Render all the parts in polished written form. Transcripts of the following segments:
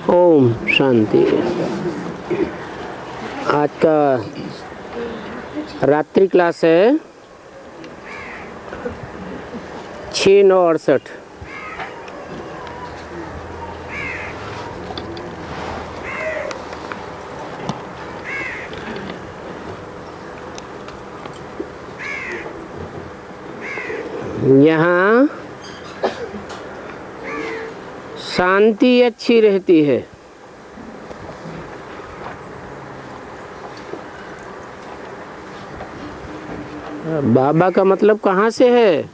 ओम शांति। आज का रात्रि क्लास है 6/9/68। यहाँ शांति अच्छी रहती है। बाबा का मतलब कहाँ से है?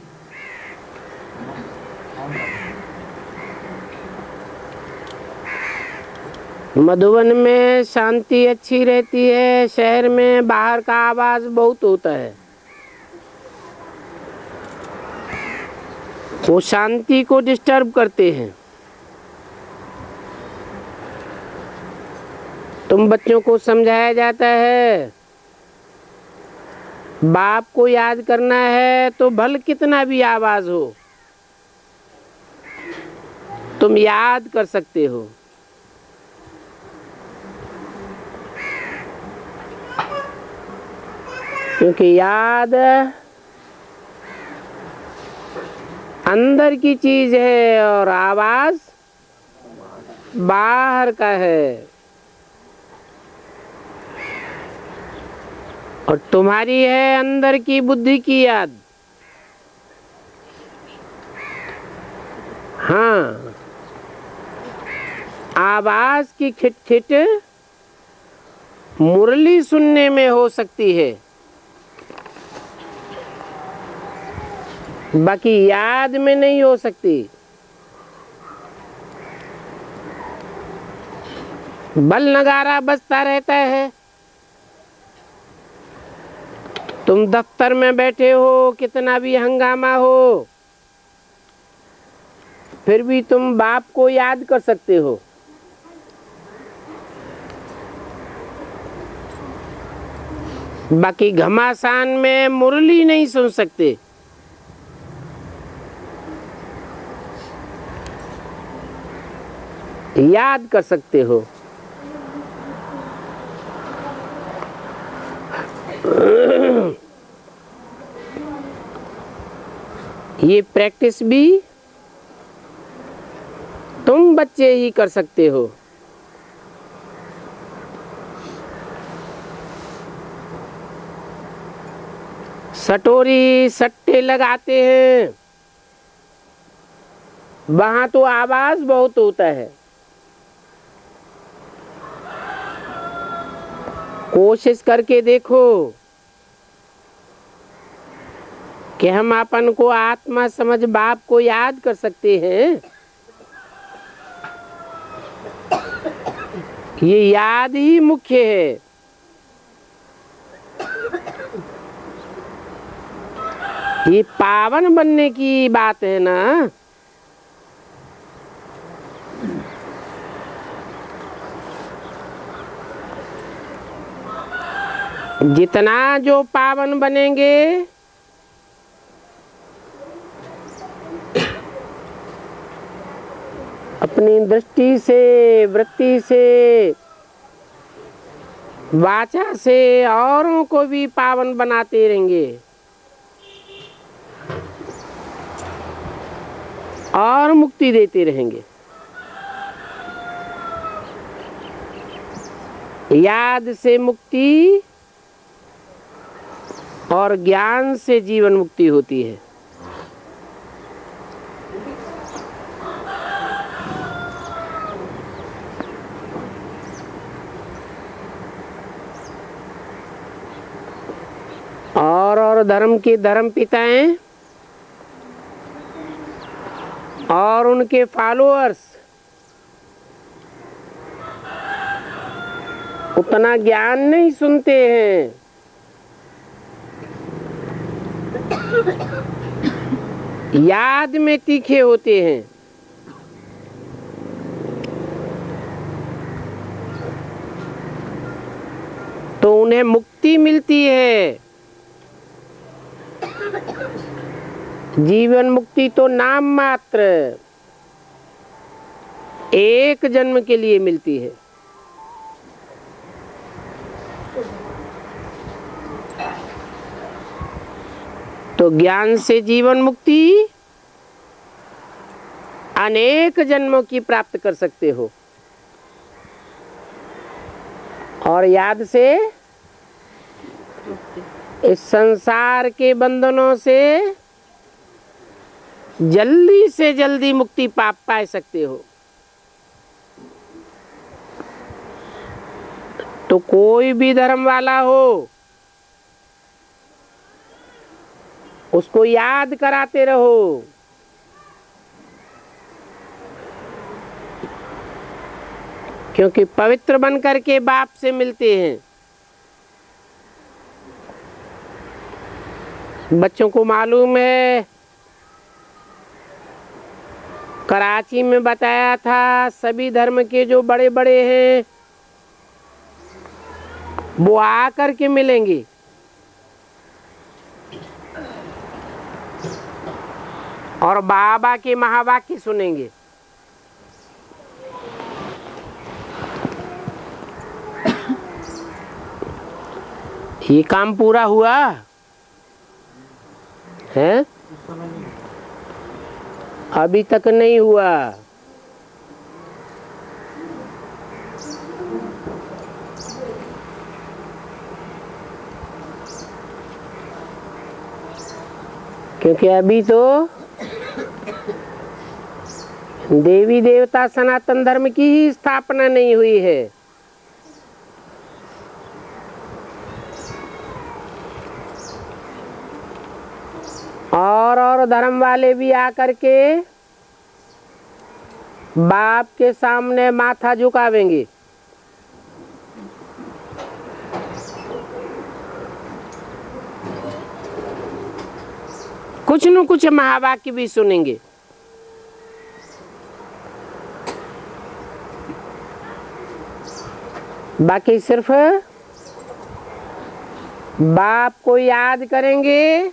मधुबन में शांति अच्छी रहती है। शहर में बाहर का आवाज बहुत होता है। वो शांति को डिस्टर्ब करते हैं। तुम बच्चों को समझाया जाता है बाप को याद करना है तो भले कितना भी आवाज हो तुम याद कर सकते हो। क्योंकि याद अंदर की चीज है और आवाज बाहर का है। और तुम्हारी है अंदर की बुद्धि की याद। हाँ, आवाज की खिटखिट मुरली सुनने में हो सकती है, बाकी याद में नहीं हो सकती। बल नगारा बजता रहता है। तुम दफ्तर में बैठे हो, कितना भी हंगामा हो, फिर भी तुम बाप को याद कर सकते हो। बाकी घमासान में मुरली नहीं सुन सकते। याद कर सकते हो। ये प्रैक्टिस भी तुम बच्चे ही कर सकते हो। सटोरी सट्टे लगाते हैं, वहां तो आवाज बहुत होता है। कोशिश करके देखो कि हम अपन को आत्मा समझ बाप को याद कर सकते हैं। ये याद ही मुख्य है। ये पावन बनने की बात है ना। जितना जो पावन बनेंगे अपनी दृष्टि से, वृत्ति से, वाचा से औरों को भी पावन बनाते रहेंगे और मुक्ति देते रहेंगे। याद से मुक्ति और ज्ञान से जीवन मुक्ति होती है। और धर्म के धर्म पिताएं और उनके फॉलोअर्स उतना ज्ञान नहीं सुनते हैं। याद में तीखे होते हैं। तो उन्हें मुक्ति मिलती है। जीवन मुक्ति तो नाम मात्र। एक जन्म के लिए मिलती है। तो ज्ञान से जीवन मुक्ति अनेक जन्मों की प्राप्त कर सकते हो, और याद से इस संसार के बंधनों से जल्दी से जल्दी मुक्ति पा सकते हो। तो कोई भी धर्म वाला हो, उसको याद कराते रहो। क्योंकि पवित्र बन करके बाप से मिलते हैं। बच्चों को मालूम है, कराची में बताया था, सभी धर्म के जो बड़े बड़े हैं वो आकर के मिलेंगे। और बाबा के महावाक्य सुनेंगे। ये काम पूरा हुआ है? अभी तक नहीं हुआ। क्योंकि अभी तो देवी देवता सनातन धर्म की ही स्थापना नहीं हुई है। और धर्म वाले भी आकर के बाप के सामने माथा झुकावेंगे। कुछ न कुछ महावाक्य भी सुनेंगे। बाकी सिर्फ बाप को याद करेंगे,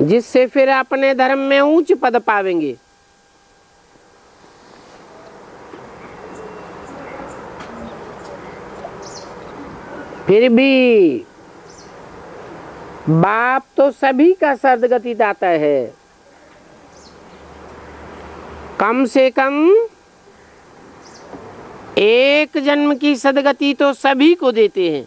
जिससे फिर अपने धर्म में ऊंच पद पावेंगे। फिर भी बाप तो सभी का सद्गति दाता है। कम से कम एक जन्म की सद्गति तो सभी को देते हैं।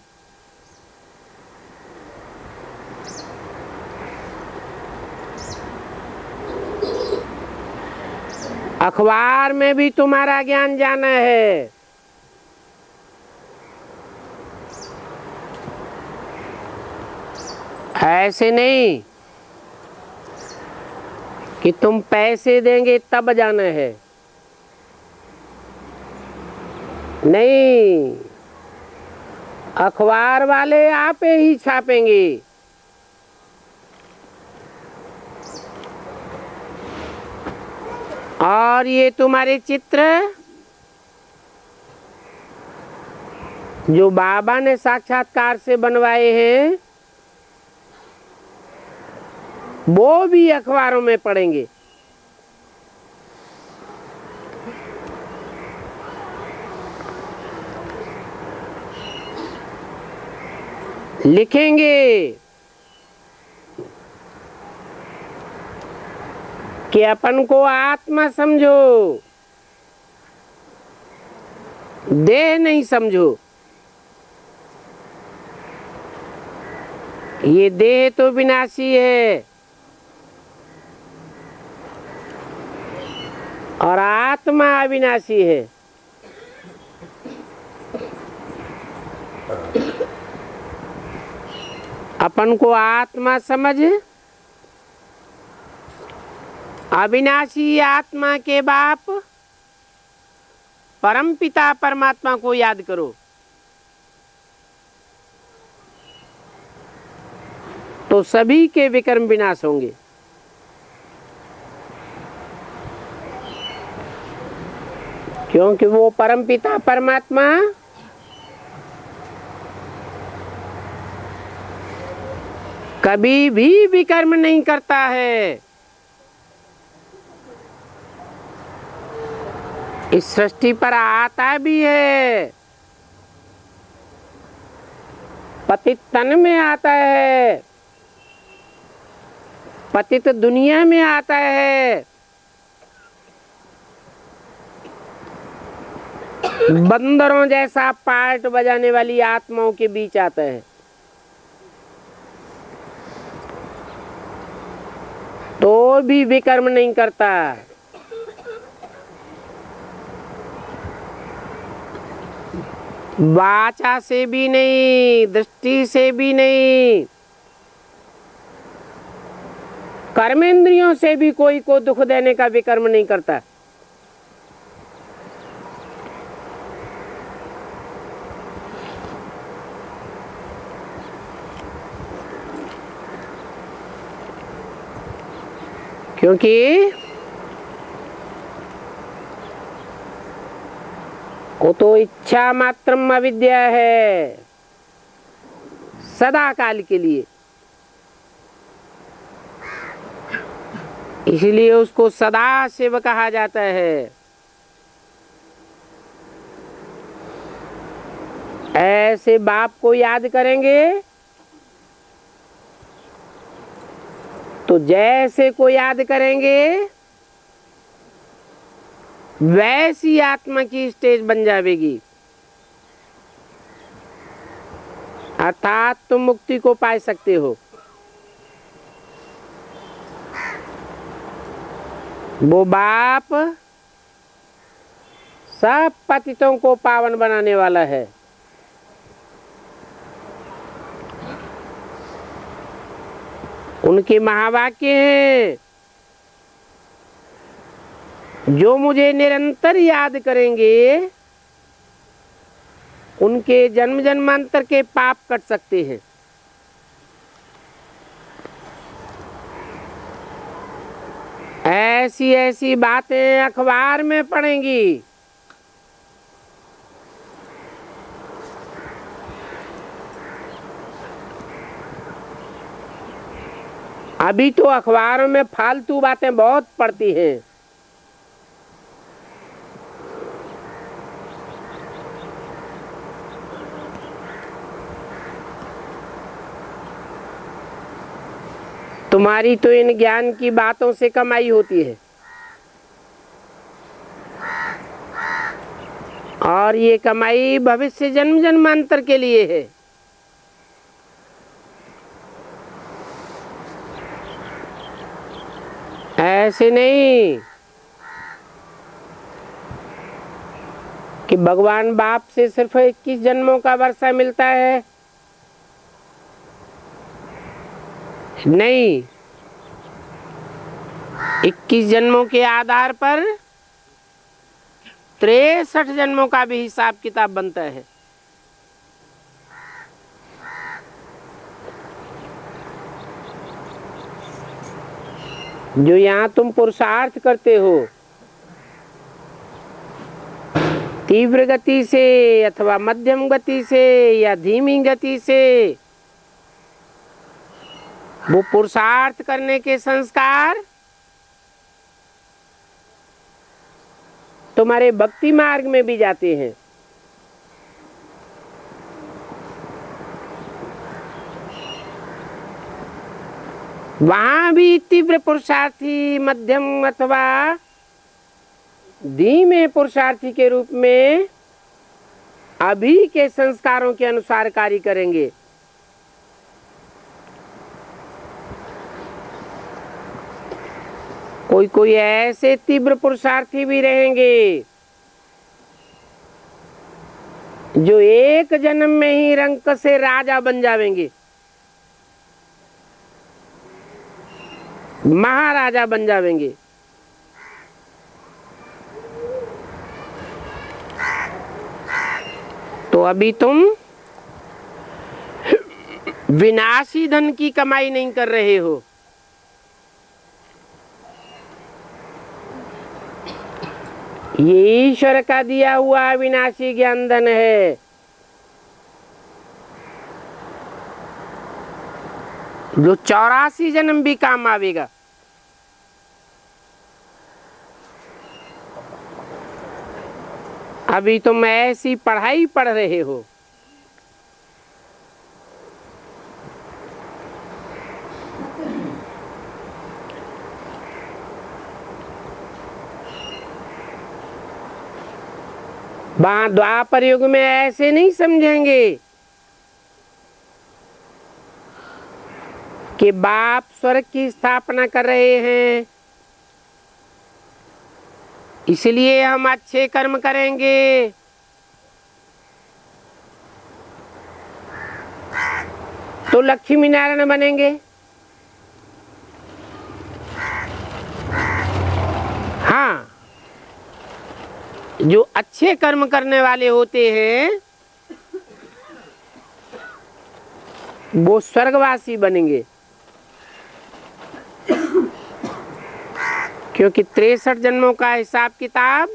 अखबार में भी तुम्हारा ज्ञान जाना है। ऐसे नहीं कि तुम पैसे देंगे तब जाना है। नहीं, अखबार वाले आप ही छापेंगे। और ये तुम्हारे चित्र जो बाबा ने साक्षात्कार से बनवाए हैं, वो भी अखबारों में पढ़ेंगे। लिखेंगे कि अपन को आत्मा समझो, देह नहीं समझो। ये देह तो विनाशी है और आत्मा अविनाशी है। अपन को आत्मा समझ, अविनाशी आत्मा के बाप परमपिता परमात्मा को याद करो, तो सभी के विकर्म विनाश होंगे। क्योंकि वो परमपिता परमात्मा कभी भी विकर्म नहीं करता है। इस सृष्टि पर आता भी है, पतित तन में आता है, पतित दुनिया में आता है, बंदरों जैसा पार्ट बजाने वाली आत्माओं के बीच आता है। तो भी विकर्म नहीं करता। वाचा से भी नहीं, दृष्टि से भी नहीं, कर्मेंद्रियों से भी कोई को दुख देने का विकर्म नहीं करता। क्योंकि वो तो इच्छा मात्रम अविद्या है, सदा काल के लिए। इसलिए उसको सदा शिव कहा जाता है। ऐसे बाप को याद करेंगे तो जैसे को याद करेंगे वैसी आत्मा की स्टेज बन जाएगी, अर्थात तुम मुक्ति को पा सकते हो। वो बाप सब पतितों को पावन बनाने वाला है। उनके महावाक्य हैं, जो मुझे निरंतर याद करेंगे उनके जन्म जन्मांतर के पाप कट सकते हैं। ऐसी ऐसी बातें अखबार में पढ़ेंगी, अभी तो अखबारों में फालतू बातें बहुत पड़ती हैं। तुम्हारी तो इन ज्ञान की बातों से कमाई होती है, और ये कमाई भविष्य जन्म जन्मांतर के लिए है। ऐसे नहीं कि भगवान बाप से सिर्फ 21 जन्मों का वर्षा मिलता है। नहीं, 21 जन्मों के आधार पर 63 जन्मों का भी हिसाब किताब बनता है। जो यहाँ तुम पुरुषार्थ करते हो तीव्र गति से अथवा मध्यम गति से या धीमी गति से, वो पुरुषार्थ करने के संस्कार तुम्हारे भक्ति मार्ग में भी जाते हैं। वहां भी तीव्र पुरुषार्थी, मध्यम अथवा धीमे पुरुषार्थी के रूप में अभी के संस्कारों के अनुसार कार्य करेंगे। कोई कोई ऐसे तीव्र पुरुषार्थी भी रहेंगे जो एक जन्म में ही रंक से राजा बन जाएंगे, महाराजा बन जाएंगे। तो अभी तुम विनाशी धन की कमाई नहीं कर रहे हो, ये ईश्वर का दिया हुआ विनाशी ज्ञान धन है। जो 84 जन्म भी काम आवेगा। अभी तुम ऐसी पढ़ाई पढ़ रहे हो, वहां द्वापर युग में ऐसे नहीं समझेंगे कि बाप स्वर्ग की स्थापना कर रहे हैं इसलिए हम अच्छे कर्म करेंगे। तो लक्ष्मी नारायण बनेंगे। हाँ, जो अच्छे कर्म करने वाले होते हैं वो स्वर्गवासी बनेंगे, क्योंकि 63 जन्मों का हिसाब किताब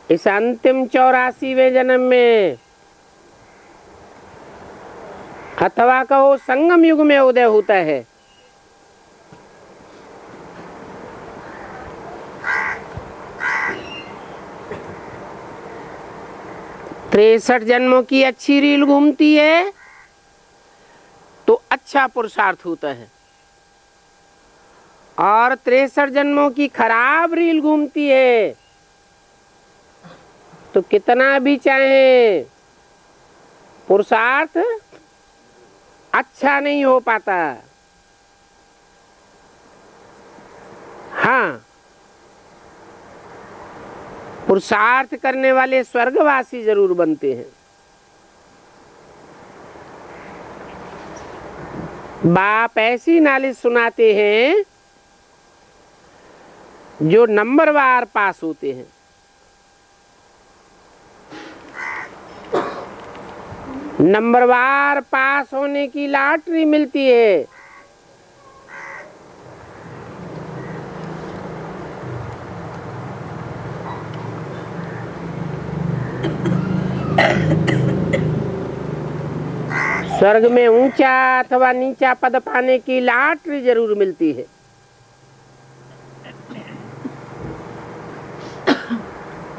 इस अंतिम 84वें जन्म में अथवा कहो संगम युग में उदय होता है। तिरसठ जन्मों की अच्छी रील घूमती है तो अच्छा पुरुषार्थ होता है, और 63 जन्मों की खराब रील घूमती है तो कितना भी चाहे पुरुषार्थ अच्छा नहीं हो पाता। हाँ, पुरुषार्थ करने वाले स्वर्गवासी जरूर बनते हैं। बाप ऐसी नॉलेज सुनाते हैं जो नंबरवार पास होते हैं। नंबरवार पास होने की लॉटरी मिलती है। स्वर्ग में ऊंचा अथवा नीचा पद पाने की लॉटरी जरूर मिलती है।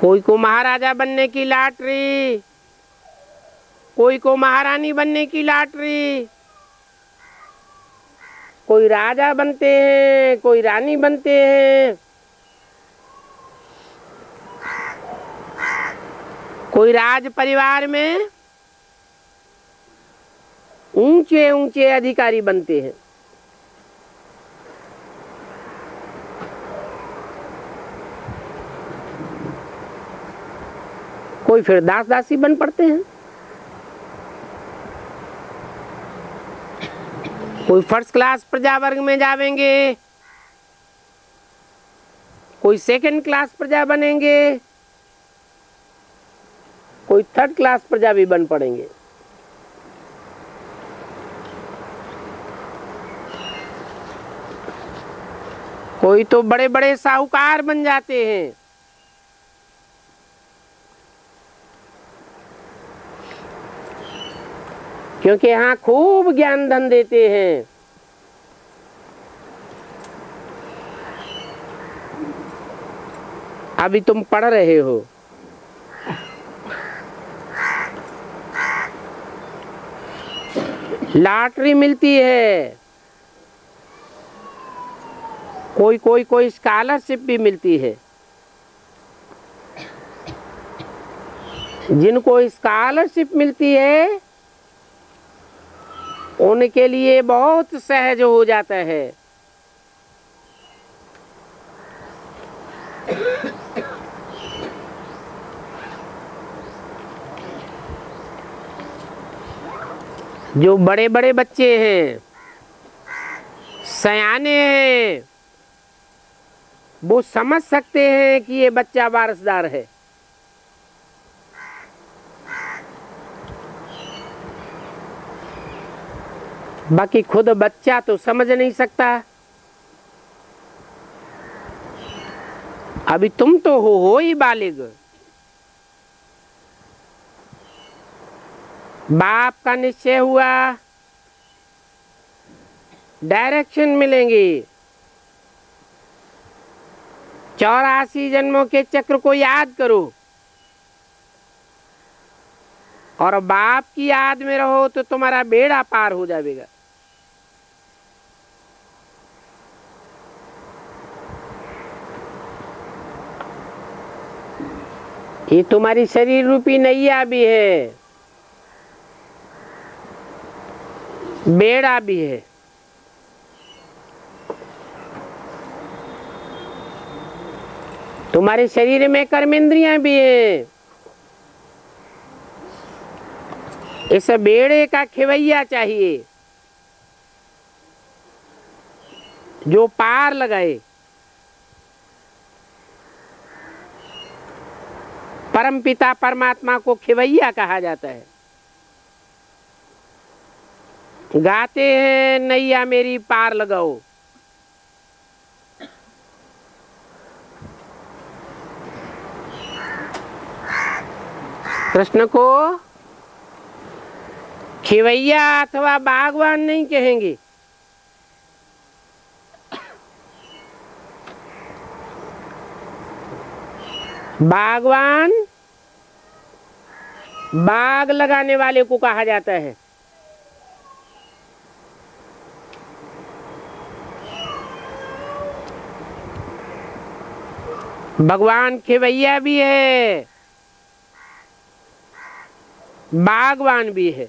कोई को महाराजा बनने की लॉटरी, कोई को महारानी बनने की लॉटरी, कोई राजा बनते हैं, कोई रानी बनते हैं, कोई राज परिवार में ऊंचे ऊंचे अधिकारी बनते हैं। कोई फिर दास दासी बन पड़ते हैं। कोई फर्स्ट क्लास प्रजा वर्ग में जावेंगे, कोई सेकंड क्लास प्रजा बनेंगे, कोई थर्ड क्लास प्रजा भी बन पड़ेंगे। कोई तो बड़े बड़े साहूकार बन जाते हैं। क्योंकि यहाँ खूब ज्ञान धन देते हैं। अभी तुम पढ़ रहे हो, लॉटरी मिलती है, कोई स्कॉलरशिप भी मिलती है। जिनको स्कॉलरशिप मिलती है उनके लिए बहुत सहज हो जाता है। जो बड़े बड़े बच्चे हैं, सयाने हैं, वो समझ सकते हैं कि ये बच्चा वारसदार है। बाकी खुद बच्चा तो समझ नहीं सकता। अभी तुम तो हो ही बालिग। बाप का निश्चय हुआ, डायरेक्शन मिलेंगी। 84 जन्मों के चक्र को याद करो और बाप की याद में रहो तो तुम्हारा बेड़ा पार हो जाएगा। ये तुम्हारी शरीर रूपी नैया भी है, बेड़ा भी है। तुम्हारे शरीर में कर्मेंद्रियां भी हैं। इस बेड़े का खिवैया चाहिए जो पार लगाए। परमपिता परमात्मा को खिवैया कहा जाता है। गाते हैं नैया मेरी पार लगाओ। कृष्ण को खिवैया अथवा बागवान नहीं कहेंगे। बागवान बाग लगाने वाले को कहा जाता है। भगवान खिवैया भी है, बागवान भी है।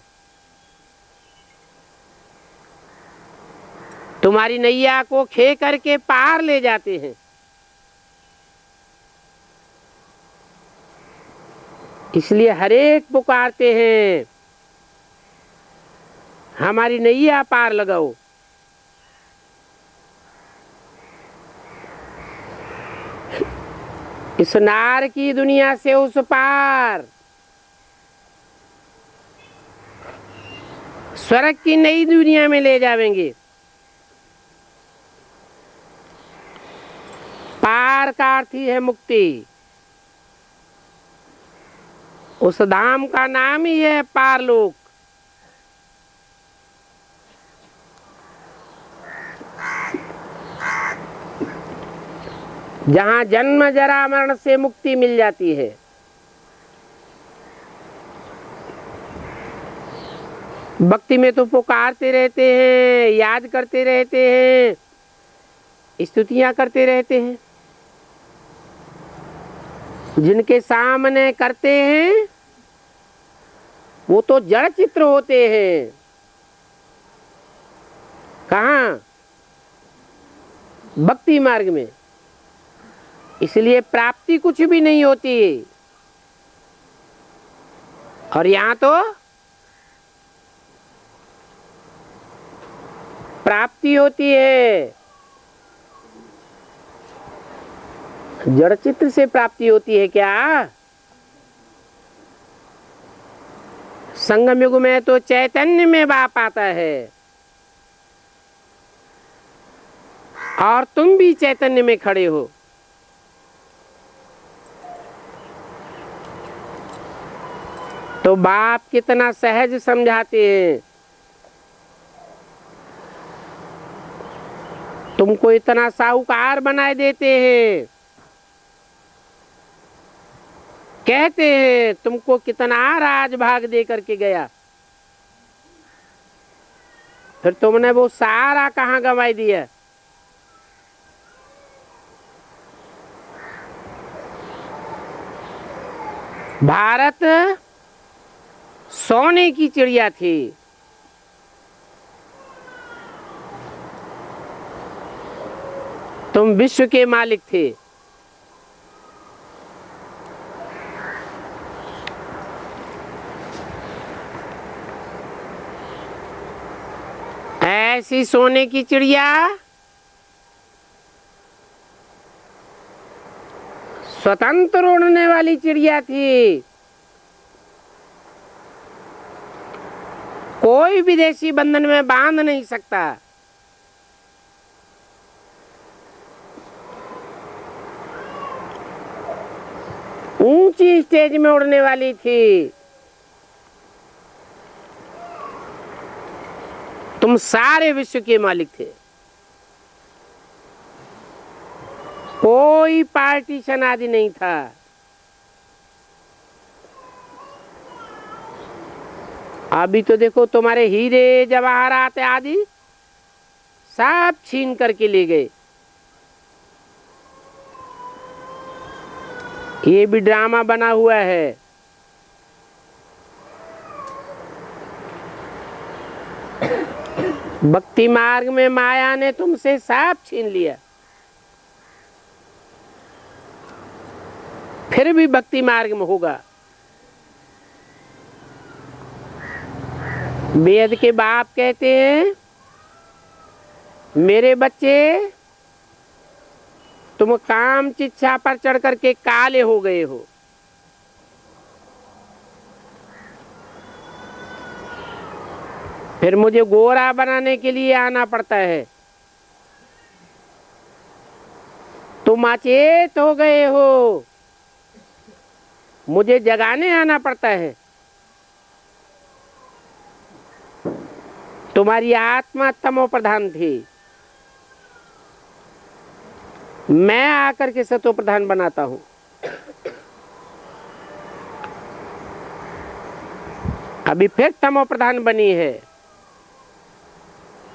तुम्हारी नैया को खे करके पार ले जाते हैं। इसलिए हरेक पुकारते हैं हमारी नैया पार लगाओ। इस नार की दुनिया से उस पार स्वर्ग की नई दुनिया में ले जावेंगे। पार का अर्थ ही है मुक्ति। उस धाम का नाम ही है पारलोक। जहाँ जन्म जरा मरण से मुक्ति मिल जाती है। भक्ति में तो पुकारते रहते हैं, याद करते रहते हैं, स्तुतियां करते रहते हैं। जिनके सामने करते हैं वो तो जड़ चित्र होते हैं। कहाँ? भक्ति मार्ग में। इसलिए प्राप्ति कुछ भी नहीं होती। और यहाँ तो प्राप्ति होती है। जड़ चित्र से प्राप्ति होती है क्या? संगम युग में तो चैतन्य में बाप आता है और तुम भी चैतन्य में खड़े हो। तो बाप कितना सहज समझाते हैं। तुमको इतना साहूकार बनाए देते हैं। कहते हैं तुमको कितना राज भाग दे करके गया, फिर तुमने वो सारा कहाँ गंवाई दिया? भारत सोने की चिड़िया थी। तुम विश्व के मालिक थे। ऐसी सोने की चिड़िया स्वतंत्र उड़ने वाली चिड़िया थी। कोई विदेशी बंधन में बांध नहीं सकता। ऊंची स्टेज में उड़ने वाली थी। तुम सारे विश्व के मालिक थे। कोई पार्टीशन आदि नहीं था। अभी तो देखो तुम्हारे हीरे जवाहरात आदि सब छीन करके ले गए। ये भी ड्रामा बना हुआ है। भक्ति मार्ग में माया ने तुमसे सब छीन लिया, फिर भी भक्ति मार्ग में होगा। वेद के बाप कहते हैं, मेरे बच्चे तुम काम चिच्छा पर चढ़ करके काले हो गए हो। फिर मुझे गोरा बनाने के लिए आना पड़ता है। तुम अचेत हो गए हो, मुझे जगाने आना पड़ता है। तुम्हारी आत्मा तमो प्रधान थी, मैं आकर के सतो प्रधान बनाता हूं। अभी फिर तमो प्रधान बनी है,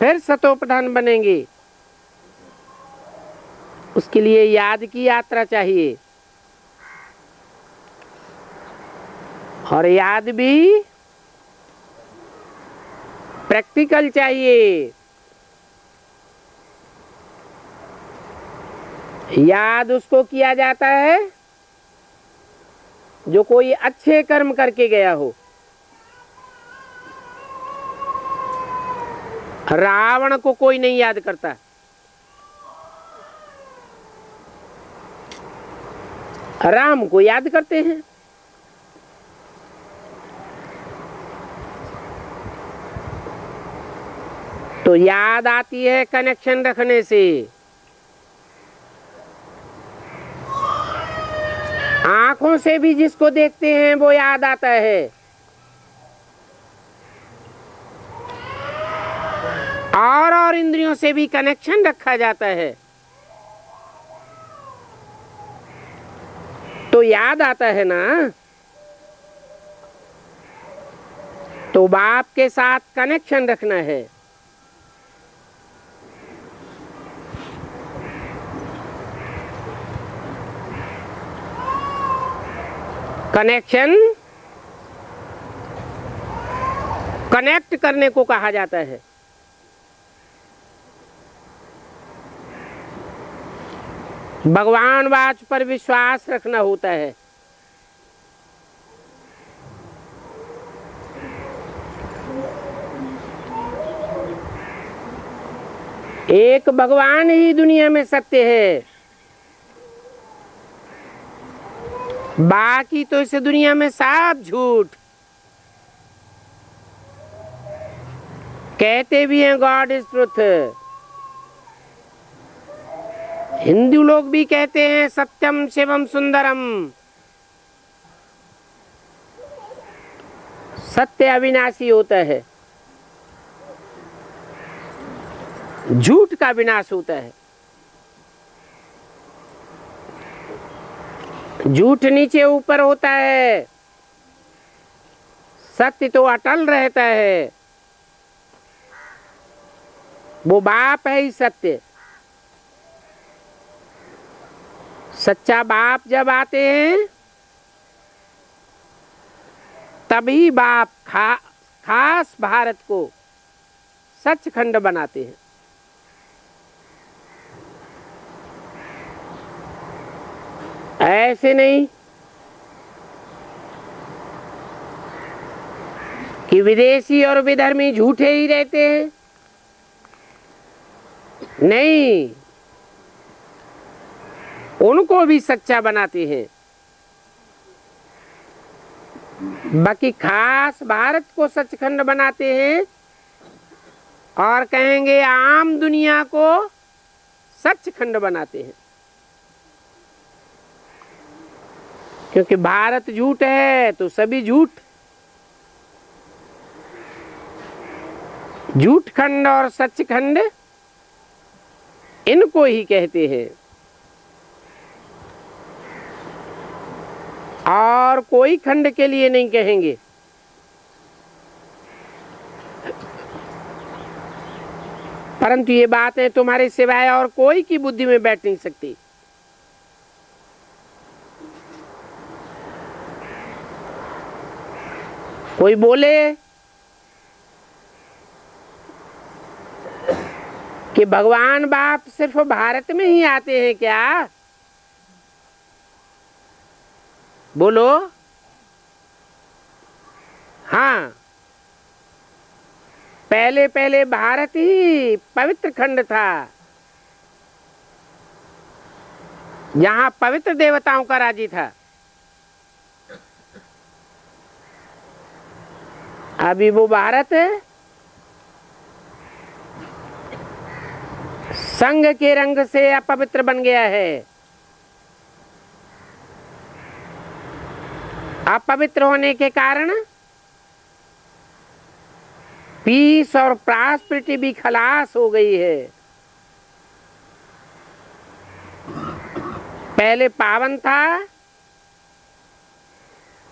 फिर सतो प्रधान बनेंगे। उसके लिए याद की यात्रा चाहिए, और याद भी प्रैक्टिकल चाहिए। याद उसको किया जाता है जो कोई अच्छे कर्म करके गया हो। रावण को कोई नहीं याद करता, राम को याद करते हैं। तो याद आती है कनेक्शन रखने से। आंखों से भी जिसको देखते हैं वो याद आता है, और इंद्रियों से भी कनेक्शन रखा जाता है तो याद आता है ना। तो बाप के साथ कनेक्शन रखना है। कनेक्शन कनेक्ट करने को कहा जाता है। भगवान वाच पर विश्वास रखना होता है। एक भगवान ही दुनिया में सत्य है, बाकी तो इस दुनिया में सब झूठ। कहते भी हैं गॉड इज ट्रुथ, हिंदू लोग भी कहते हैं सत्यम शिवम सुंदरम। सत्य अविनाशी होता है, झूठ का विनाश होता है। झूठ नीचे ऊपर होता है, सत्य तो अटल रहता है। वो बाप है ही सत्य। सच्चा बाप जब आते हैं तभी बाप खास भारत को सचखंड बनाते हैं। ऐसे नहीं कि विदेशी और विधर्मी झूठे ही रहते हैं। नहीं, उनको भी सच्चा बनाते हैं। बाकी खास भारत को सचखंड बनाते हैं और कहेंगे आम दुनिया को सचखंड बनाते हैं। क्योंकि भारत झूठ है तो सभी झूठ। झूठ खंड और सचखंड इनको ही कहते हैं। और कोई खंड के लिए नहीं कहेंगे। परंतु ये बातें तुम्हारे सिवाय और कोई की बुद्धि में बैठ नहीं सकती। कोई बोले कि भगवान बाप सिर्फ भारत में ही आते हैं क्या? बोलो। हाँ, पहले पहले भारत ही पवित्र खंड था, जहां पवित्र देवताओं का राज्य था। अभी वो भारत संग के रंग से अपवित्र बन गया है। अपवित्र होने के कारण पीस और प्रॉस्पेरिटी भी खलास हो गई है। पहले पावन था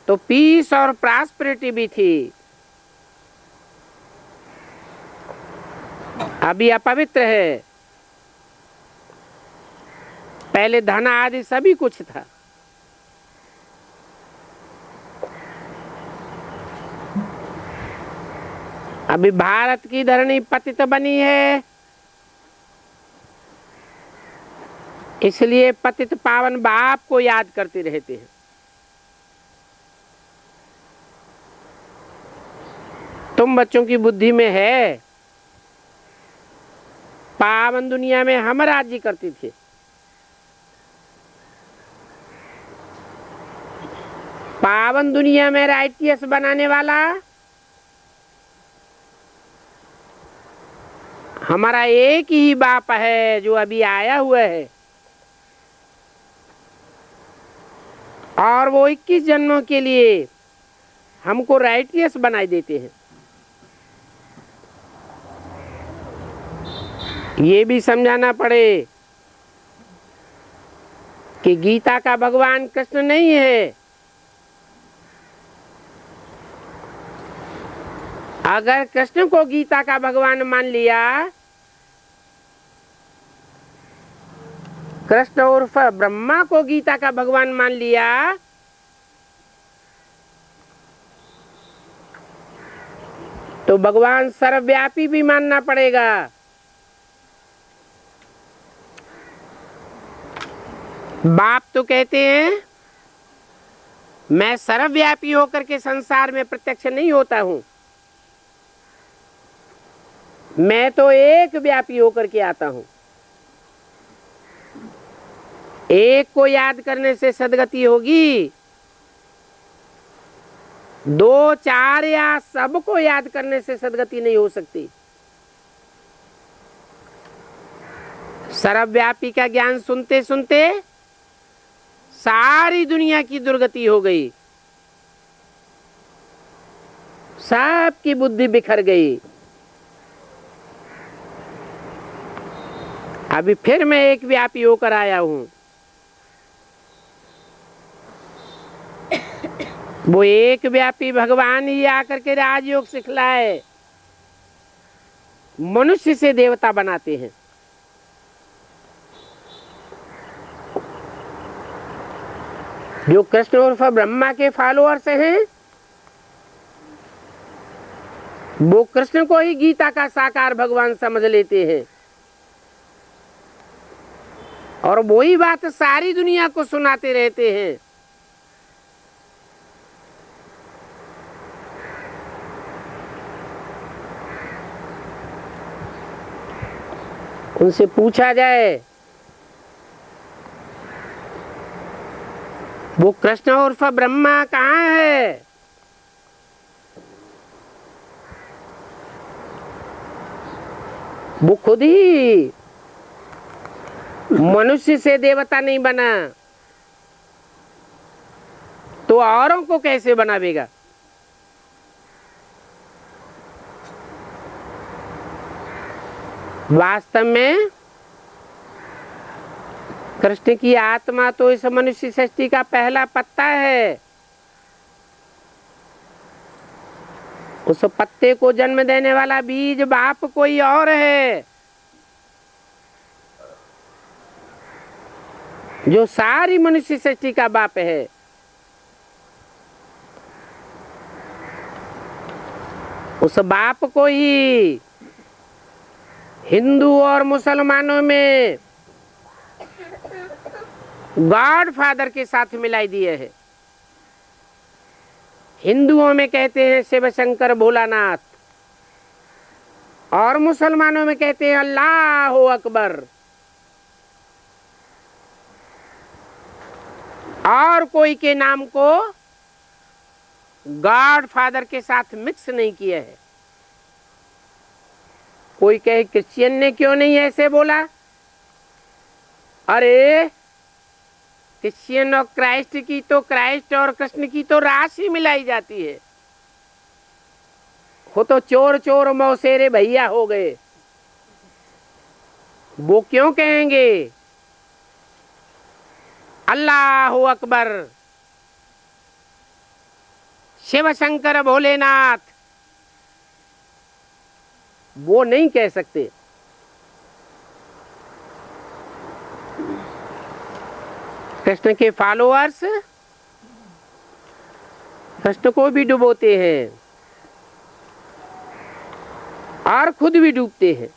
तो पीस और प्रॉस्पेरिटी भी थी, अभी अपवित्र है। पहले धन आदि सभी कुछ था। अभी भारत की धरनी पतित बनी है, इसलिए पतित पावन बाप को याद करते रहते हैं। तुम बच्चों की बुद्धि में है, पावन दुनिया में हम राज्य करते थे। पावन दुनिया में राइटियस बनाने वाला हमारा एक ही बाप है जो अभी आया हुआ है, और वो 21 जन्मों के लिए हमको राइटियस बनाई देते हैं। ये भी समझाना पड़े कि गीता का भगवान कृष्ण नहीं है। अगर कृष्ण को गीता का भगवान मान लिया, कृष्ण उर्फ ब्रह्मा को गीता का भगवान मान लिया, तो भगवान सर्वव्यापी भी मानना पड़ेगा। बाप तो कहते हैं मैं सर्वव्यापी होकर के संसार में प्रत्यक्ष नहीं होता हूं, मैं तो एक व्यापी होकर के आता हूं। एक को याद करने से सद्गति होगी, 2, 4 या सबको याद करने से सद्गति नहीं हो सकती। सर्वव्यापी का ज्ञान सुनते सुनते सारी दुनिया की दुर्गति हो गई, सबकी बुद्धि बिखर गई। अभी फिर मैं एक व्यापी होकर आया हूं। वो एक व्यापी भगवान ही आकर के राजयोग सिखलाए, मनुष्य से देवता बनाते हैं। जो कृष्ण उर्फ ब्रह्मा के फॉलोअर्स हैं, वो कृष्ण को ही गीता का साकार भगवान समझ लेते हैं, और वही बात सारी दुनिया को सुनाते रहते हैं। उनसे पूछा जाए वो कृष्ण उर्फ ब्रह्मा कहाँ है? वो खुद ही मनुष्य से देवता नहीं बना, तो औरों को कैसे बनावेगा? वास्तव में कृष्ण की आत्मा तो इस मनुष्य सृष्टि का पहला पत्ता है। उस पत्ते को जन्म देने वाला बीज बाप कोई और है, जो सारी मनुष्य सृष्टि का बाप है। उस बाप को ही हिंदू और मुसलमानों में गॉड फादर के साथ मिलाई दिए है। हिंदुओं में कहते हैं शिव शंकर भोलानाथ, और मुसलमानों में कहते हैं अल्लाह अकबर, और कोई के नाम को गॉड फादर के साथ मिक्स नहीं किया है। कोई कहे क्रिश्चियन ने क्यों नहीं ऐसे बोला? अरे क्रिश्चियन और क्राइस्ट की तो, क्राइस्ट और कृष्ण की तो राशि मिलाई जाती है। वो तो चोर चोर मौसेरे भैया हो गए। वो क्यों कहेंगे अल्लाह अकबर, शिव शंकर भोलेनाथ? वो नहीं कह सकते। कृष्ण के फॉलोअर्स कृष्ण को भी डुबोते हैं और खुद भी डूबते हैं।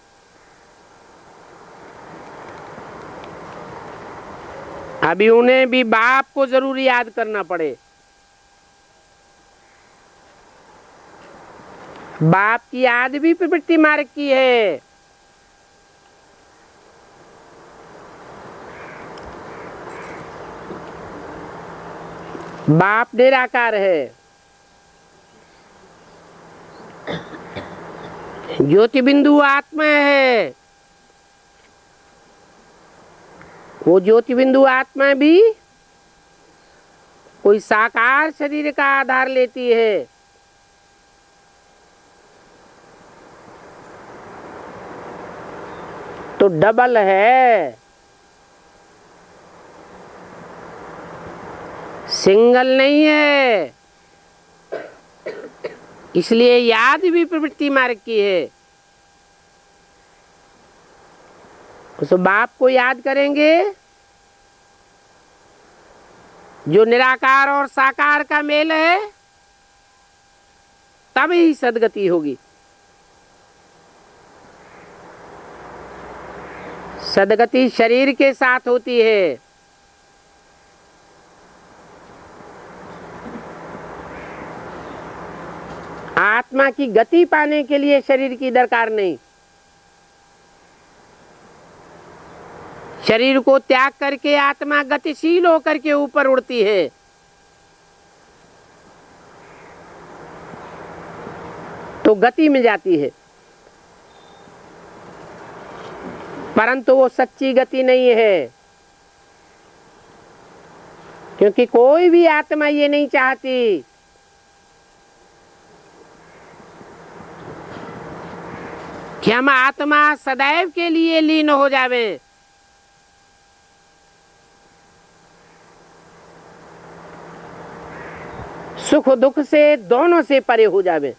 अभी उन्हें भी बाप को जरूर याद करना पड़े। बाप की याद भी प्रवृत्ति मार्ग की है। बाप निराकार है, ज्योति बिंदु आत्मा है। वो ज्योति बिंदु आत्मा भी कोई साकार शरीर का आधार लेती है। तो डबल है, सिंगल नहीं है। इसलिए याद भी प्रवृत्ति मार्ग की है। उस बाप को याद करेंगे जो निराकार और साकार का मेल है, तब ही सदगति होगी। सदगति शरीर के साथ होती है। आत्मा की गति पाने के लिए शरीर की दरकार नहीं। शरीर को त्याग करके आत्मा गतिशील होकर के ऊपर उड़ती है। तो गति में जाती है, परंतु वो सच्ची गति नहीं है। क्योंकि कोई भी आत्मा ये नहीं चाहती कि हम आत्मा सदैव के लिए लीन हो जावे। सुख दुख से दोनों से परे हो जावे।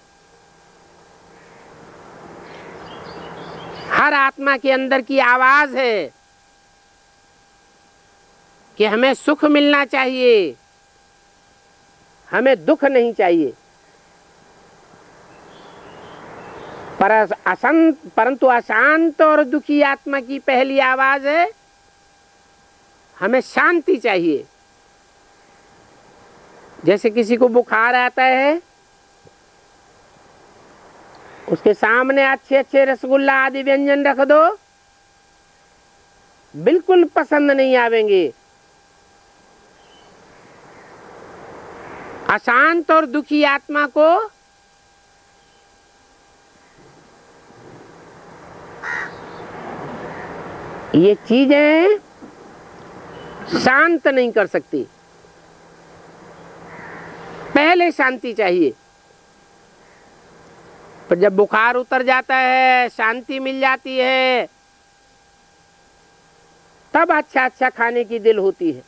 हर आत्मा के अंदर की आवाज है कि हमें सुख मिलना चाहिए, हमें दुख नहीं चाहिए। परंतु अशांत और दुखी आत्मा की पहली आवाज है हमें शांति चाहिए। जैसे किसी को बुखार आता है, उसके सामने अच्छे अच्छे रसगुल्ला आदि व्यंजन रख दो, बिल्कुल पसंद नहीं आवेंगे। अशांत और दुखी आत्मा को ये चीजें शांत नहीं कर सकती। पहले शांति चाहिए, पर जब बुखार उतर जाता है, शांति मिल जाती है, तब अच्छा अच्छा खाने की दिल होती है।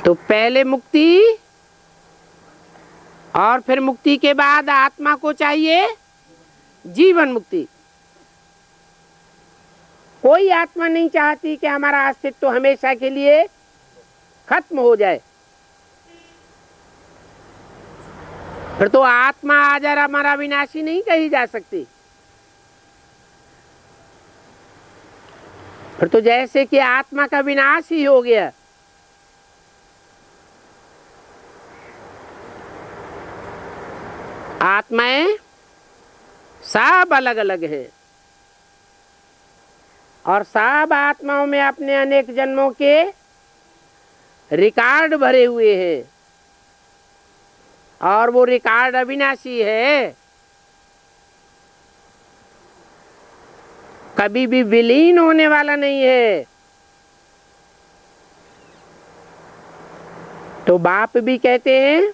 तो पहले मुक्ति और फिर मुक्ति के बाद आत्मा को चाहिए जीवन मुक्ति। कोई आत्मा नहीं चाहती कि हमारा अस्तित्व हमेशा के लिए खत्म हो जाए। फिर तो आत्मा आजर हमारा विनाशी नहीं कही जा सकती। फिर तो जैसे कि आत्मा का विनाश ही हो गया। आत्माएं सब अलग अलग है और सब आत्माओं में अपने अनेक जन्मों के रिकॉर्ड भरे हुए हैं और वो रिकॉर्ड अविनाशी है, कभी भी विलीन होने वाला नहीं है। तो बाप भी कहते हैं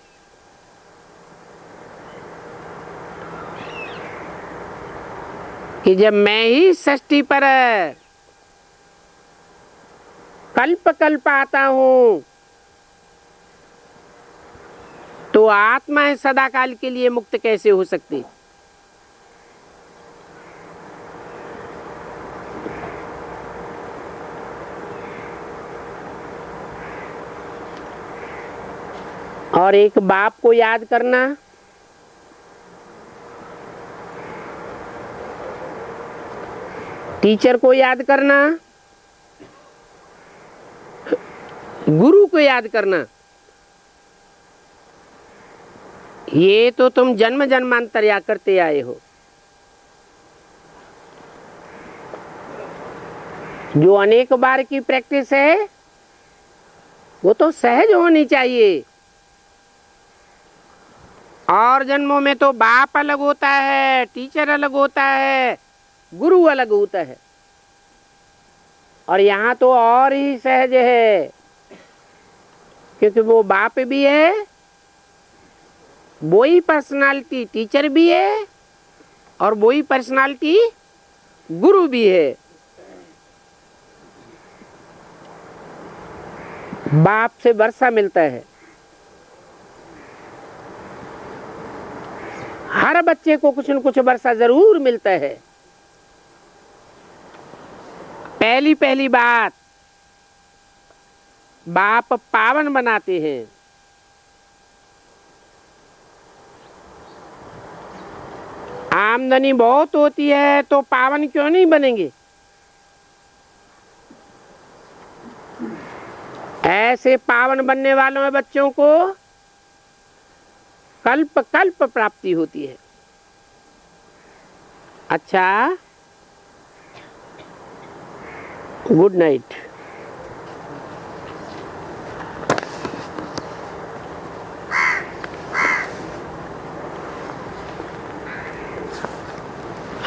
कि जब मैं ही सृष्टि पर कल्प कल्प आता हूं तो आत्माएं सदाकाल के लिए मुक्त कैसे हो सकती। और एक बाप को याद करना, टीचर को याद करना, गुरु को याद करना, ये तो तुम जन्म जन्मांतर या करते आए हो। जो अनेक बार की प्रैक्टिस है वो तो सहज होनी चाहिए। और जन्मों में तो बाप अलग होता है, टीचर अलग होता है, गुरु अलग होता है, और यहाँ तो और ही सहज है क्योंकि वो बाप भी है, वही पर्सनालिटी टीचर भी है और वही पर्सनालिटी गुरु भी है। बाप से वर्षा मिलता है। हर बच्चे को कुछ न कुछ वर्षा जरूर मिलता है। पहली पहली बात, बाप पावन बनाते हैं। आमदनी बहुत होती है तो पावन क्यों नहीं बनेंगे। ऐसे पावन बनने वालों में बच्चों को कल्प कल्प प्राप्ति होती है। अच्छा, गुड नाइट।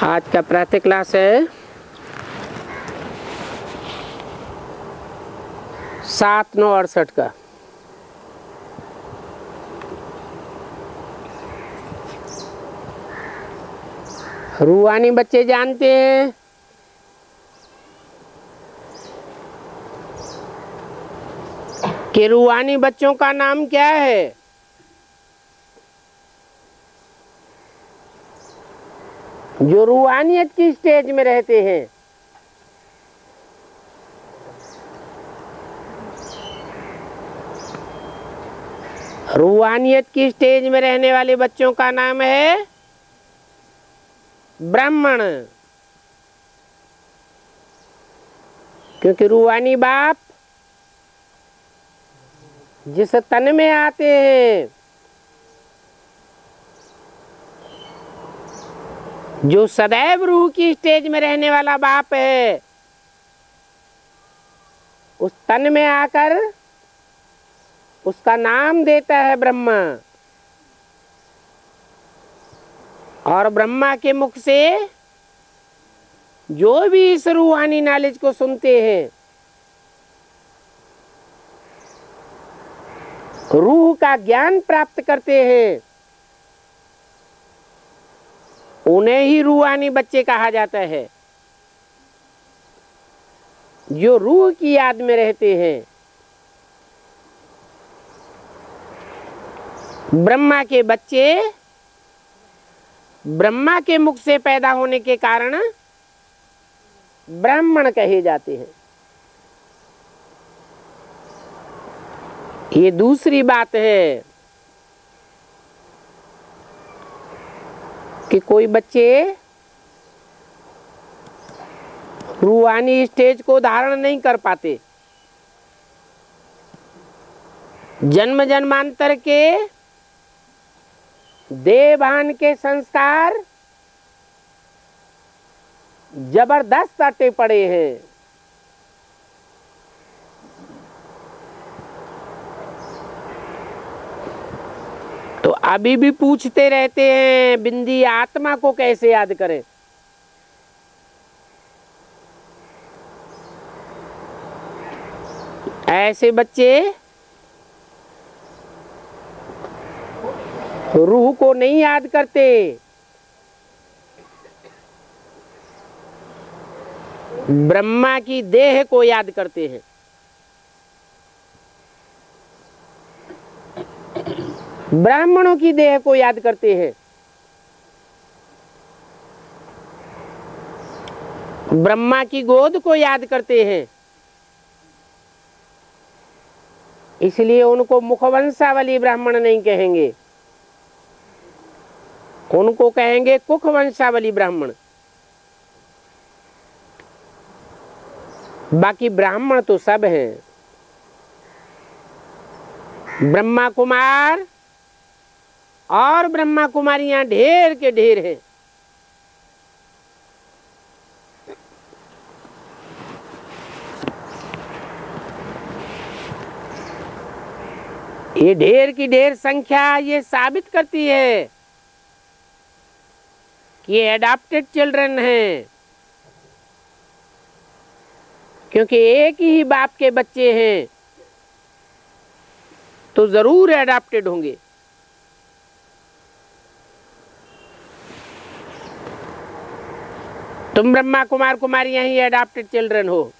आज का प्रातः क्लास है 7/9/68 का। रूहानी बच्चे जानते हैं कि रूहानी बच्चों का नाम क्या है। जो रूहानियत की स्टेज में रहते हैं। रूहानियत की स्टेज में रहने वाले बच्चों का नाम है ब्राह्मण, क्योंकि रूहानी बाप जिस तन में आते हैं, जो सदैव रूह की स्टेज में रहने वाला बाप है, उस तन में आकर उसका नाम देता है ब्रह्मा। और ब्रह्मा के मुख से जो भी इस रूहानी नॉलेज को सुनते हैं, रूह का ज्ञान प्राप्त करते हैं, उन्हें ही रूहानी बच्चे कहा जाता है। जो रूह की याद में रहते हैं। ब्रह्मा के बच्चे ब्रह्मा के मुख से पैदा होने के कारण ब्राह्मण कहे जाते हैं। ये दूसरी बात है कि कोई बच्चे रूहानी स्टेज को धारण नहीं कर पाते। जन्म जन्मांतर के देवभान के संस्कार जबरदस्त अटे पड़े हैं। तो अभी भी पूछते रहते हैं बिंदी आत्मा को कैसे याद करें। ऐसे बच्चे रूह को नहीं याद करते, ब्रह्मा की देह को याद करते हैं। ब्राह्मणों की देह को याद करते हैं। ब्रह्मा की गोद को याद करते हैं। इसलिए उनको मुखवंशावली ब्राह्मण नहीं कहेंगे, उनको कहेंगे कुखवंशावली ब्राह्मण। बाकी ब्राह्मण तो सब हैं। ब्रह्मा कुमार और ब्रह्मा कुमारियां ढेर के ढेर हैं। ये ढेर की ढेर संख्या ये साबित करती है कि ये एडॉप्टेड चिल्ड्रन हैं, क्योंकि एक ही बाप के बच्चे हैं तो जरूर एडॉप्टेड होंगे। तुम ब्रह्मा कुमार कुमारियां ही एडॉप्टेड चिल्ड्रन हो,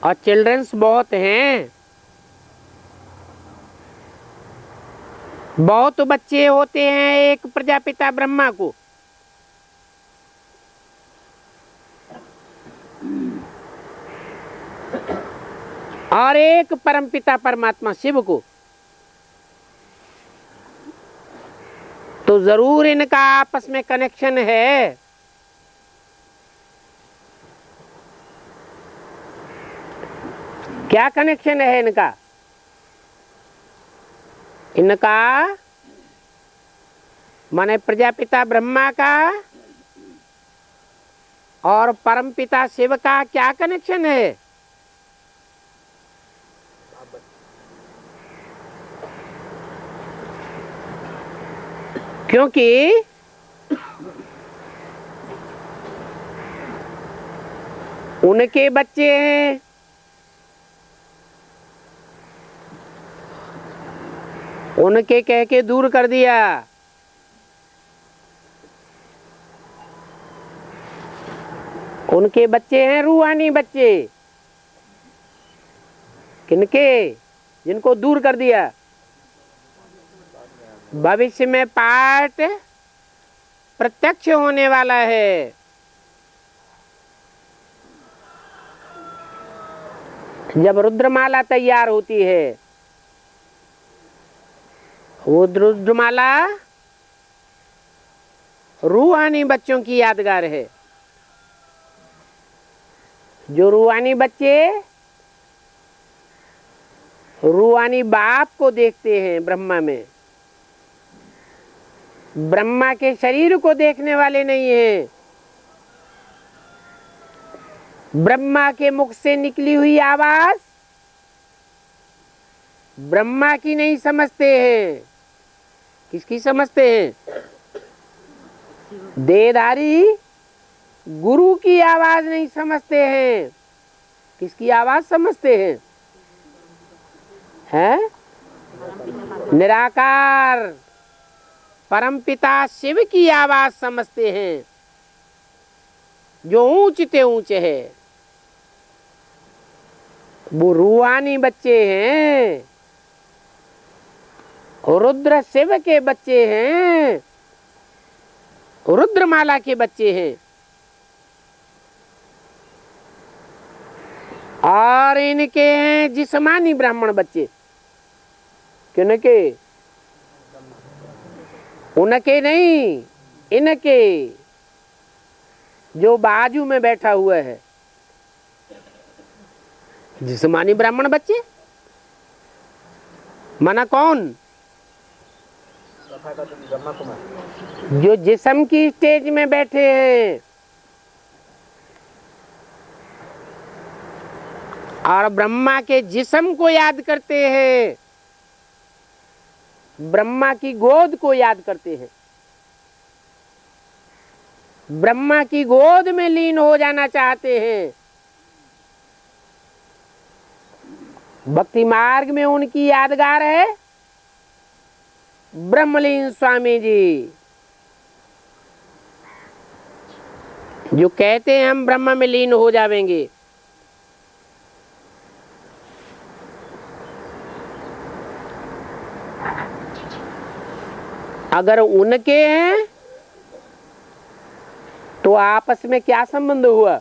और चिल्ड्रंस बहुत हैं। बहुत बच्चे होते हैं एक प्रजापिता ब्रह्मा को, और एक परमपिता परमात्मा शिव को। तो जरूर इनका आपस में कनेक्शन है। क्या कनेक्शन है इनका? इनका माने प्रजापिता ब्रह्मा का और परमपिता शिव का क्या कनेक्शन है? क्योंकि उनके बच्चे हैं, उनके कह के दूर कर दिया। उनके बच्चे हैं रूहानी बच्चे। किनके? जिनको दूर कर दिया। भविष्य में पाठ प्रत्यक्ष होने वाला है। जब रुद्रमाला तैयार होती है, वो रुद्रमाला रूहानी बच्चों की यादगार है। जो रूहानी बच्चे रूहानी बाप को देखते हैं ब्रह्मा में, ब्रह्मा के शरीर को देखने वाले नहीं हैं। ब्रह्मा के मुख से निकली हुई आवाज ब्रह्मा की नहीं समझते हैं। किसकी समझते हैं? देहधारी गुरु की आवाज नहीं समझते हैं। किसकी आवाज समझते हैं? हैं? निराकार परमपिता शिव की आवाज समझते हैं। जो ऊंचते ऊंचे है, वो रूहानी बच्चे हैं, रुद्र शिव के बच्चे हैं, रुद्रमाला के बच्चे हैं। और इनके हैं जिस्मानी ब्राह्मण बच्चे। किनके? उनके नहीं, इनके, जो बाजू में बैठा हुआ है। जिस्मानी ब्राह्मण बच्चे माना कौन? जो जिस्म की स्टेज में बैठे हैं और ब्रह्मा के जिस्म को याद करते हैं, ब्रह्मा की गोद को याद करते हैं, ब्रह्मा की गोद में लीन हो जाना चाहते हैं। भक्ति मार्ग में उनकी यादगार है ब्रह्मलीन स्वामी जी, जो कहते हैं हम ब्रह्म में लीन हो जाएंगे। अगर उनके हैं तो आपस में क्या संबंध हुआ?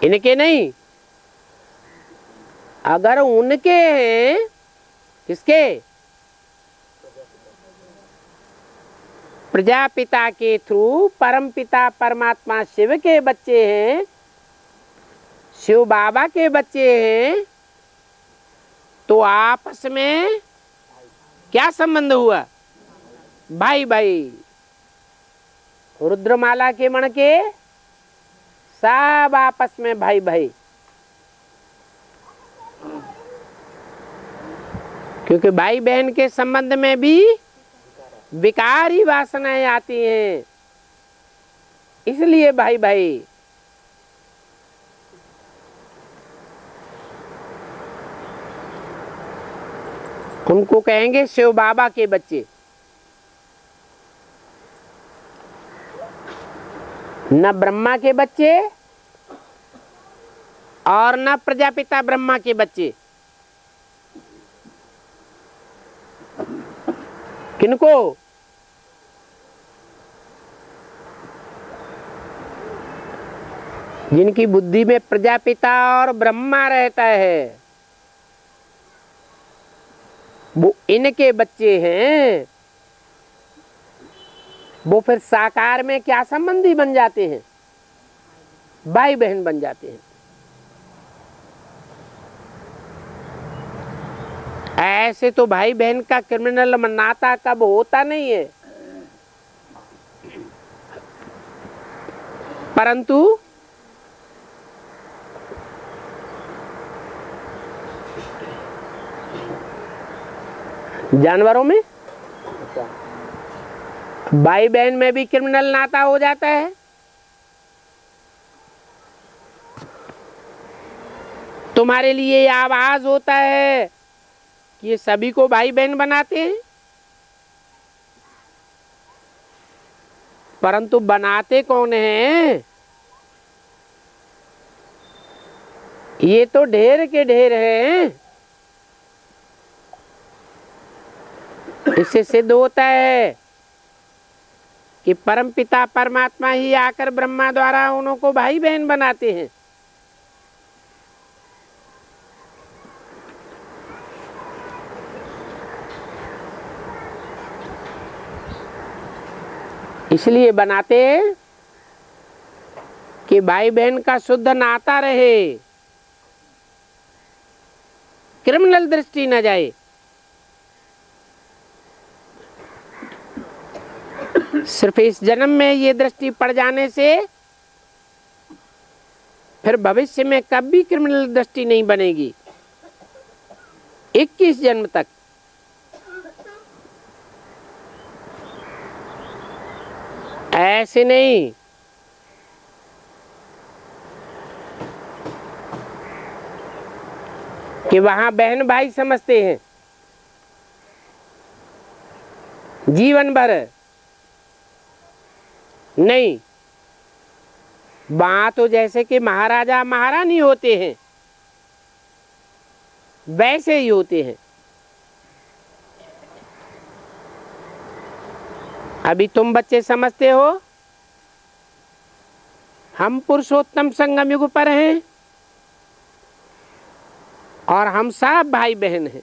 इनके नहीं। अगर उनके हैं, किसके? प्रजापिता के थ्रू परम पिता परमात्मा शिव के बच्चे हैं, शिव बाबा के बच्चे हैं, तो आपस में क्या संबंध हुआ? भाई भाई। रुद्रमाला के मण के सब आपस में भाई भाई, क्योंकि भाई बहन के संबंध में भी विकारी वासनाएं आती हैं, इसलिए भाई भाई। उनको कहेंगे शिव बाबा के बच्चे। न ब्रह्मा के बच्चे और न प्रजापिता ब्रह्मा के बच्चे। किनको? जिनकी बुद्धि में प्रजापिता और ब्रह्मा रहता है, वो इनके बच्चे हैं। वो फिर साकार में क्या संबंधी बन जाते हैं? भाई बहन बन जाते हैं। ऐसे तो भाई बहन का क्रिमिनल नाता कब होता नहीं है, परंतु जानवरों में, भाई बहन में भी क्रिमिनल नाता हो जाता है। तुम्हारे लिए ये आवाज होता है कि ये सभी को भाई बहन बनाते हैं, परंतु बनाते कौन हैं? ये तो ढेर के ढेर हैं। इससे सिद्ध होता है कि परम पिता परमात्मा ही आकर ब्रह्मा द्वारा उनको भाई बहन बनाते हैं। इसलिए बनाते हैं कि भाई बहन का शुद्ध नाता रहे, क्रिमिनल दृष्टि न जाए। सिर्फ इस जन्म में ये दृष्टि पड़ जाने से फिर भविष्य में कभी क्रिमिनल दृष्टि नहीं बनेगी। 21 जन्म तक। ऐसे नहीं कि वहां बहन भाई समझते हैं जीवन भर, नहीं, वहां तो जैसे कि महाराजा महारानी होते हैं वैसे ही होते हैं। अभी तुम बच्चे समझते हो हम पुरुषोत्तम संगम युग पर हैं और हम सब भाई बहन हैं,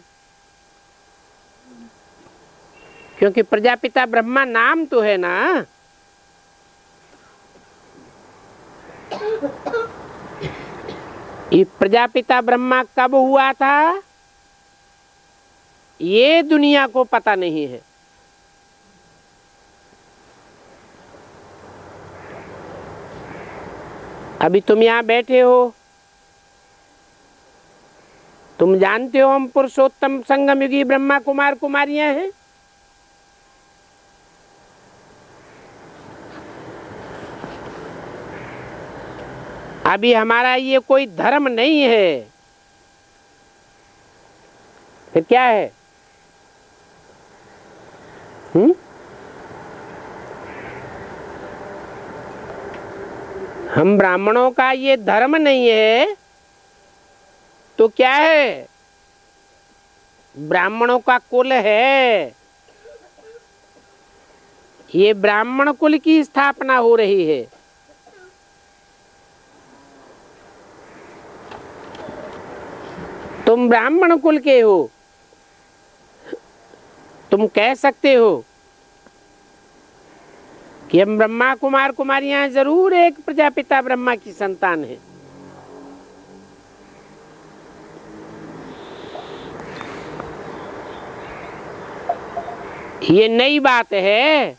क्योंकि प्रजापिता ब्रह्मा नाम तो है ना। ये प्रजापिता ब्रह्मा कब हुआ था ये दुनिया को पता नहीं है। अभी तुम यहां बैठे हो, तुम जानते हो हम पुरुषोत्तम संगम युगी ब्रह्मा कुमार कुमारियां हैं। अभी हमारा ये कोई धर्म नहीं है, फिर क्या है? हम ब्राह्मणों का ये धर्म नहीं है तो क्या है? ब्राह्मणों का कुल है, ये ब्राह्मण कुल की स्थापना हो रही है। तुम ब्राह्मण कुल के हो, तुम कह सकते हो कि हम ब्रह्मा कुमार कुमारियां जरूर एक प्रजापिता ब्रह्मा की संतान है। ये नई बात है,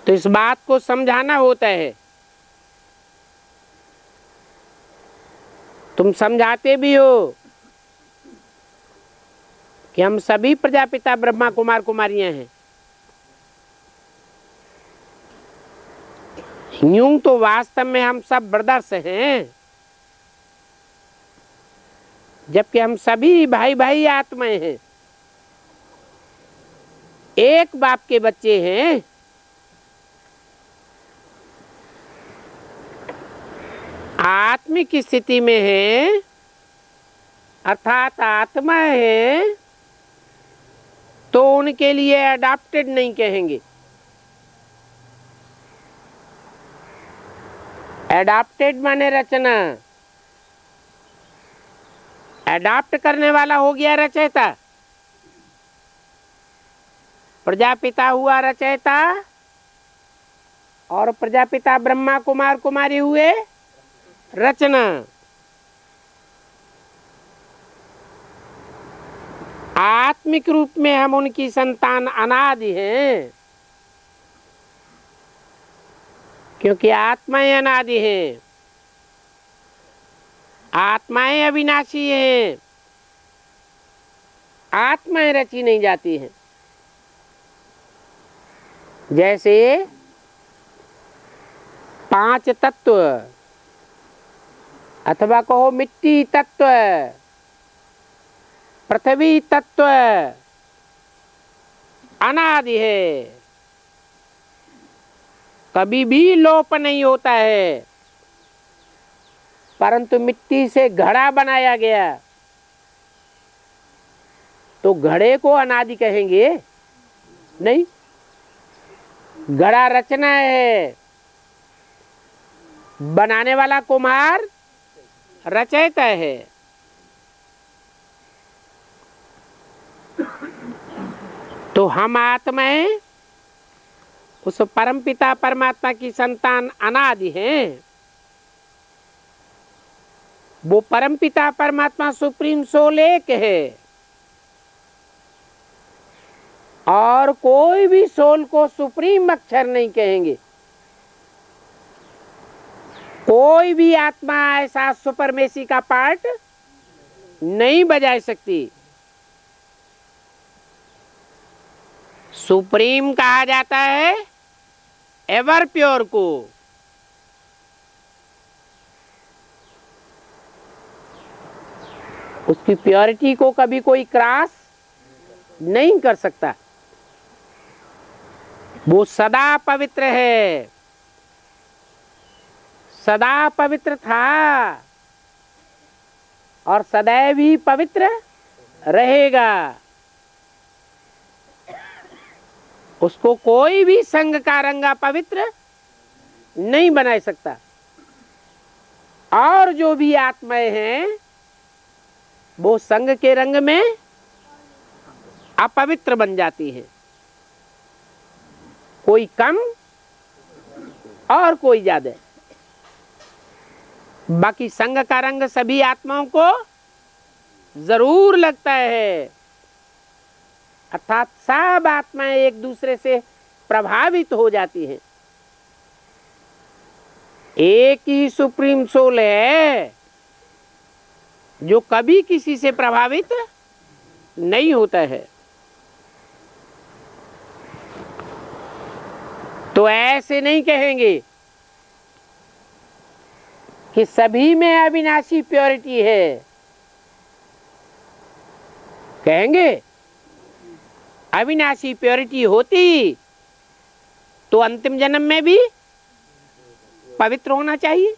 तो इस बात को समझाना होता है। तुम समझाते भी हो कि हम सभी प्रजापिता ब्रह्मा कुमार कुमारियां हैं। यूं तो वास्तव में हम सब ब्रदर्स हैं, जबकि हम सभी भाई भाई आत्माएं हैं, एक बाप के बच्चे हैं। आत्मिक स्थिति में है अर्थात आत्मा है, तो उनके लिए अडॉप्टेड नहीं कहेंगे। अडॉप्टेड माने रचना, अडॉप्ट करने वाला हो गया रचयिता, प्रजापिता हुआ रचयिता और प्रजापिता ब्रह्मा कुमार कुमारी हुए रचना। आत्मिक रूप में हम उनकी संतान अनादि हैं, क्योंकि आत्माएं अनादि हैं, आत्माएं अविनाशी हैं, आत्माएं रची नहीं जाती हैं। जैसे 5 तत्व अथवा कहो मिट्टी तत्व, पृथ्वी तत्व अनादि है, कभी भी लोप नहीं होता है। परंतु मिट्टी से घड़ा बनाया गया तो घड़े को अनादि कहेंगे? नहीं, घड़ा रचना है, बनाने वाला कुम्हार रचयिता है। तो हम आत्माएं उस परमपिता परमात्मा की संतान अनादि हैं। वो परमपिता परमात्मा सुप्रीम सोल एक है, और कोई भी सोल को सुप्रीम अक्षर नहीं कहेंगे। कोई भी आत्मा ऐसा सुपरमेसी का पार्ट नहीं बजा सकती। सुप्रीम कहा जाता है एवर प्योर को। उसकी प्योरिटी को कभी कोई क्रॉस नहीं कर सकता। वो सदा पवित्र है, सदा पवित्र था और सदैव ही पवित्र रहेगा। उसको कोई भी संग का रंगा पवित्र नहीं बना सकता। और जो भी आत्माएं हैं वो संग के रंग में अपवित्र बन जाती हैं, कोई कम और कोई ज्यादा। बाकी संग का रंग सभी आत्माओं को जरूर लगता है, अर्थात सब आत्माएं एक दूसरे से प्रभावित हो जाती हैं। एक ही सुप्रीम सोल है जो कभी किसी से प्रभावित नहीं होता है। तो ऐसे नहीं कहेंगे कि सभी में अविनाशी प्योरिटी है। कहेंगे अविनाशी प्योरिटी होती तो अंतिम जन्म में भी पवित्र होना चाहिए,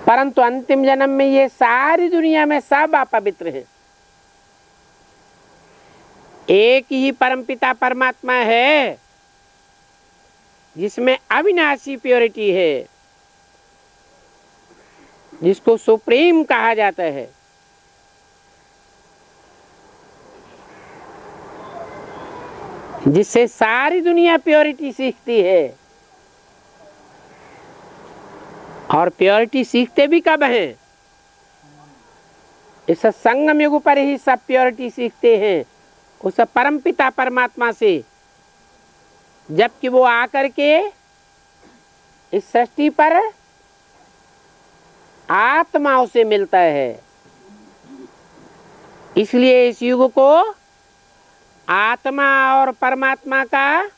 परंतु अंतिम जन्म में ये सारी दुनिया में सब अपवित्र हैं। एक ही परमपिता परमात्मा है जिसमें अविनाशी प्योरिटी है, जिसको सुप्रीम कहा जाता है। जिससे सारी दुनिया प्योरिटी सीखती है। और प्योरिटी सीखते भी कब हैं? इस संगम युग पर ही सब प्योरिटी सीखते हैं, उस परमपिता परमात्मा से। जबकि वो आकर के इस सृष्टि पर आत्माओं से मिलता है। इसलिए इस युग को आत्मा और परमात्मा का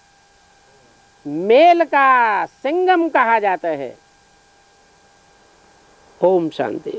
मेल का संगम कहा जाता है। ओम शांति।